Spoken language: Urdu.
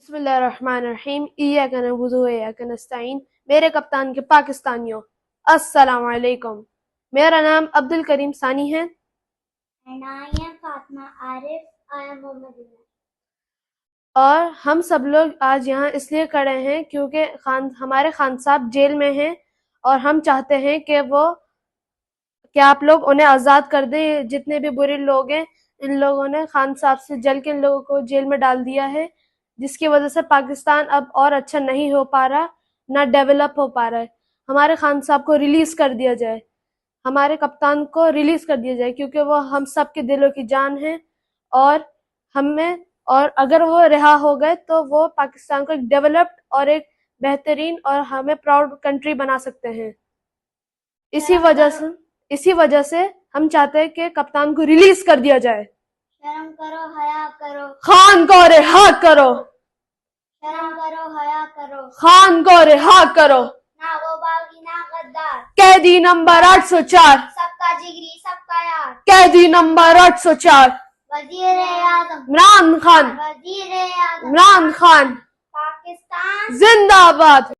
بسم اللہ الرحمن الرحیم ایاک نعبد و ایاک نستعین۔ میرے کپتان کے پاکستانیوں السلام علیکم۔ میرا نام عبد الکریم ثانی ہے۔ And I am Fatma Arif. I am Mohammed. اور ہم سب لوگ آج یہاں اس لیے کھڑے ہیں کیونکہ ہمارے خان صاحب جیل میں ہیں اور ہم چاہتے ہیں کہ آپ لوگ انہیں آزاد کر دیں۔ جتنے بھی برے لوگ ہیں ان لوگوں نے خان صاحب سے جل کے ان لوگوں کو جیل میں ڈال دیا ہے، جس کی وجہ سے پاکستان اب اور اچھا نہیں ہو پا رہا، نہ ڈیولپ ہو پا رہا ہے۔ ہمارے خان صاحب کو ریلیز کر دیا جائے، ہمارے کپتان کو ریلیز کر دیا جائے، کیونکہ وہ ہم سب کے دلوں کی جان ہے اور اگر وہ رہا ہو گئے تو وہ پاکستان کو ایک ڈیولپڈ اور ایک بہترین اور ہمیں پراؤڈ کنٹری بنا سکتے ہیں۔ اسی وجہ سے ہم چاہتے ہیں کہ کپتان کو ریلیز کر دیا جائے۔ شرم کرو، حیا کرو، خان کو رہا کرو، شرم کرو، حیا کرو، خان کو رہا کرو۔ نہ وہ باغی نہ غدار، قیدی نمبر 804، سب کا جگری سب کا یار، قیدی نمبر 804، وزیر اعظم عمران خان، وزیر اعظم عمران خان پاکستان زندہ باد۔